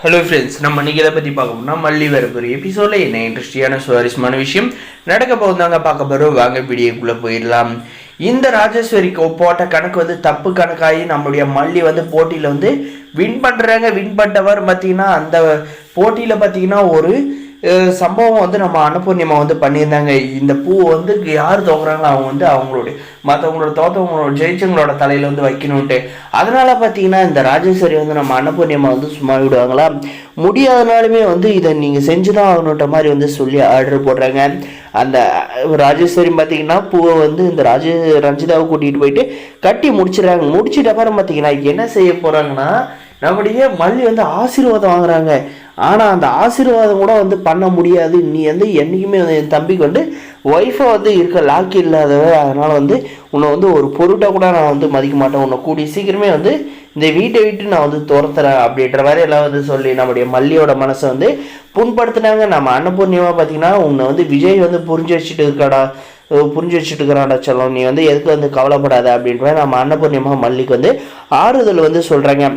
Hello friends, நம்ம இன்னைக்கு இதை பற்றி பார்க்கணும்னா மல்லி வரப்போகிற எபிசோடில் என்ன இன்ட்ரெஸ்டியான சுவாரஸ்யமான விஷயம் நடக்க போகுதாங்க பார்க்க போகிறோம். வாங்க வீடியோக்குள்ளே போயிடலாம். இந்த ராஜேஸ்வரிக்கு போட்ட கணக்கு தப்பு கணக்காகி நம்மளுடைய மல்லி போட்டியில் வின் பண்ணுறாங்க. வின் பண்ணவர் பார்த்தீங்கன்னா அந்த போட்டியில் பார்த்தீங்கன்னா ஒரு சம்பவம் நம்ம அன்னபூர்ணிமா பண்ணியிருந்தாங்க. இந்த பூ யார் தோக்குறாங்களோ அவங்க அவங்களுடைய மற்றவங்களோட தோற்றவங்களோட ஜெயிச்சவங்களோட தலையில் வைக்கணும்ட்டு. அதனால பார்த்தீங்கன்னா இந்த ராஜேஸ்வரி நம்ம அன்னபூர்ணிமா சும்மா விடுவாங்களா? முடியாதனாலுமே இதை நீங்கள் செஞ்சுதான் ஆகணுன்ற மாதிரி சொல்லி ஆர்டர் போடுறாங்க. அந்த ராஜேஸ்வரி பார்த்தீங்கன்னா பூவை இந்த ரஞ்சிதாவை கூட்டிகிட்டு போயிட்டு கட்டி முடிச்சிடறாங்க. முடிச்சிட்ட அப்புறம் பார்த்தீங்கன்னா என்ன செய்ய போகிறாங்கன்னா, நம்முடைய மல்லி ஆசீர்வாதம் வாங்குறாங்க. ஆனால் அந்த ஆசீர்வாதம் கூட பண்ண முடியாது. நீ என்றைக்குமே என் தம்பிக்கு ஒய்ஃபை இருக்க லாக்கி இல்லாதவ, அதனால் உன்னை ஒரு பொருட்டாக கூட நான் மதிக்க மாட்டேன். உன்னை கூடிய சீக்கிரமே இந்த வீட்டை விட்டு நான் துரத்துறேன் அப்படின்ற மாதிரி எல்லாம் சொல்லி நம்முடைய மல்லியோட மனசை புண்படுத்தினாங்க. நம்ம அன்னபூர்ணிமா பார்த்தீங்கன்னா உன்னை விஜய் புரிஞ்சு வச்சுட்டு இருக்கிறான்டா செல்லம், நீ எதுக்கு கவலைப்படாத அப்படின்ற நம்ம அன்னபூர்ணிமா மல்லிக்கு ஆறுதல் சொல்கிறாங்க.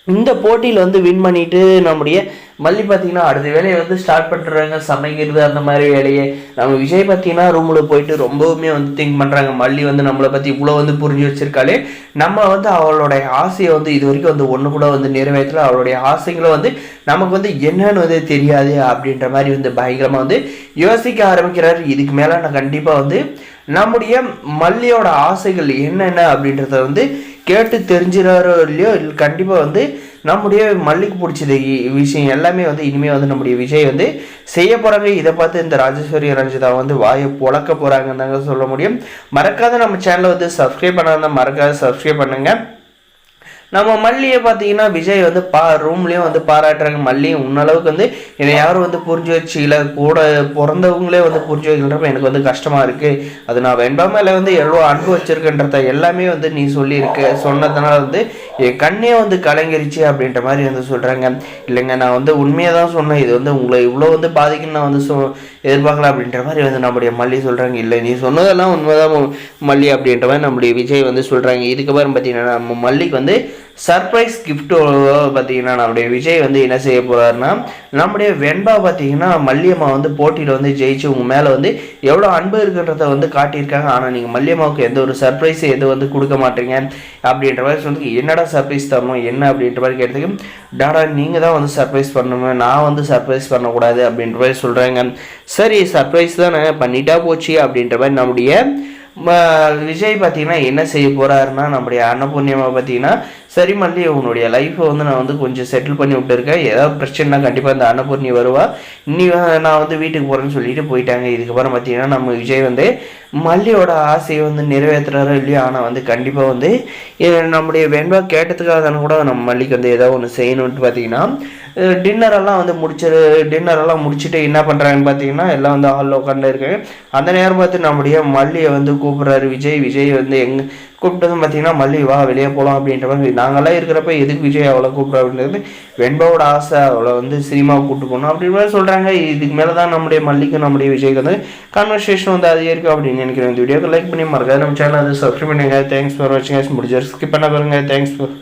இந்த போட்டியில் வின் பண்ணிட்டு நம்முடைய மல்லி பார்த்தீங்கன்னா அடுத்த வேலையை ஸ்டார்ட் பண்ணுறாங்க, சமைக்கிறது அந்த மாதிரி வேலையை. நம்ம விஜய் பார்த்தீங்கன்னா ரூமில் போயிட்டு ரொம்பவுமே திங்க் பண்ணுறாங்க. மல்லி நம்மளை பற்றி இவ்வளோ புரிஞ்சு வச்சிருக்காளே, நம்ம அவளுடைய ஆசையை இது வரைக்கும் ஒன்று கூட நிறைவேற்றல. அவளுடைய ஆசைகளை நமக்கு என்னன்னு தெரியாது அப்படின்ற மாதிரி பயங்கரமாக யோசிக்க ஆரம்பிக்கிறாரு. இதுக்கு மேலே நான் கண்டிப்பாக நம்முடைய மல்லியோட ஆசைகள் என்னென்ன அப்படின்றத கேட்டு தெரிஞ்சிடாரோ இல்லையோ, கண்டிப்பாக நம்முடைய மல்லிக்கு பிடிச்சது விஷயம் எல்லாமே இனிமேல் நம்முடைய விஜய் செய்ய போகிறாங்க. இதை பார்த்து இந்த ராஜேஸ்வரி ரஞ்சிதா வாயை புழக்க போகிறாங்கன்னு தாங்க சொல்ல முடியும். மறக்காத நம்ம சேனலை சப்ஸ்கிரைப் பண்ணாத மறக்காத சப்ஸ்கிரைப் பண்ணுங்க. நம்ம மல்லியை பார்த்தீங்கன்னா விஜய் ரூம்லேயும் பாராட்டுறாங்க. மல்லி உன்னளவுக்கு என்னை யாரும் புரிஞ்சு வச்சுக்கல, கூட பிறந்தவங்களே புரிஞ்சு வைக்கிறப்ப எனக்கு கஷ்டமாக இருக்குது. அது நான் வெண்பா மேலே எவ்வளோ அன்பு வச்சுருக்கேன்றத எல்லாமே நீ சொல்லியிருக்க சொன்னதுனால என் கண்ணே கலங்கிருச்சு அப்படின்ற மாதிரி சொல்கிறாங்க. இல்லைங்க, நான் உண்மையாக தான் சொன்னேன். இது உங்களை இவ்வளோ பாதிக்குன்னு நான் எதிர்பார்க்கலாம் அப்படின்ற மாதிரி நம்முடைய மல்லி சொல்கிறாங்க. இல்லை, நீ சொன்னதெல்லாம் உண்மைதான் மல்லி அப்படின்ற மாதிரி நம்முடைய விஜய் சொல்கிறாங்க. இதுக்கப்புறம் பார்த்தீங்கன்னா நம்ம மல்லிக்கு சர்ப்ரைஸ் கிஃப்ட் பார்த்தீங்கன்னா நம்முடைய விஜய் என்ன செய்ய போகிறாருன்னா, நம்முடைய வெண்பா பார்த்தீங்கன்னா மல்லியம்மா போட்டியில் ஜெயிச்சு உங்கள் மேலே எவ்வளோ அன்பு இருக்குன்றத காட்டியிருக்காங்க. ஆனால் நீங்கள் மல்லியம்மாவுக்கு எந்த ஒரு சர்ப்ரைஸ் எது கொடுக்க மாட்டீங்க அப்படின்ற மாதிரி என்னடா சர்ப்ரைஸ் தரணும் என்ன அப்படின்ற மாதிரி கேட்டதுக்கு, டாடா நீங்கள் தான் சர்ப்ரைஸ் பண்ணணும், நான் சர்ப்ரைஸ் பண்ணக்கூடாது அப்படின்ற மாதிரி சொல்கிறாங்க. சரி, சர்ப்ரைஸ் தானே பண்ணிட்டா போச்சு அப்படின்ற மாதிரி நம்முடைய விஜய் பார்த்தீங்கன்னா என்ன செய்ய போகிறாருன்னா, நம்முடைய அன்னபூர்ணியமா பார்த்தீங்கன்னா, சரி மல்லி உன்னுடைய லைஃப்பை நான் கொஞ்சம் செட்டில் பண்ணி விட்டுருக்கேன், ஏதாவது பிரச்சனைனா கண்டிப்பாக இந்த அன்னபூர்ணி வருவா, இன்னி நான் வீட்டுக்கு போகிறேன்னு சொல்லிட்டு போயிட்டாங்க. இதுக்கப்புறம் பார்த்தீங்கன்னா நம்ம விஜய் மல்லியோட ஆசையை நிறைவேற்றுறாரோ இல்லையோ, ஆனால் கண்டிப்பாக நம்முடைய வெண்பா கேட்டதுக்காக தானே கூட நம்ம மல்லிக்கு ஏதாவது ஒன்று செய்யணுன்ட்டு பார்த்தீங்கன்னா டின்னரெல்லாம் முடிச்சுட்டு என்ன பண்ணுறாங்கன்னு பார்த்தீங்கன்னா எல்லாம் ஹாலில் உட்காந்து இருக்காங்க. அந்த நேரம் பார்த்து நம்முடைய மல்லியை கூப்பிட்றாரு விஜய். விஜய் எங்கே கூப்பிட்டதும் பார்த்தீங்கன்னா மல்லி வா வெளியே போகலாம் அப்படின்ற மாதிரி, நாங்களாம் இருக்கிறப்ப எதுக்கு விஜய் அவளை கூப்பிட்றோம் அப்படின்றது வெண்பாவோட ஆசை, அவளை சினிமாவை கூப்பிட்டு போகணும் அப்படின்ற மாதிரி சொல்கிறாங்க. இதுக்கு மேலே தான் நம்முடைய மல்லிக்கு நம்முடைய விஜய்க்கு கான்வர்சேஷன் அதே இருக்குது அப்படின்னு நினைக்கிறேன். இந்த வீடியோக்கு லைக் பண்ணி மறக்காது நம்ம சேனல் சப்ஸ்கிரைப் பண்ணுங்க. தேங்க்ஸ் ஃபார் வாட்சிங். முடிஞ்ச ஸ்கிப் பண்ண பாருங்க. Thanks for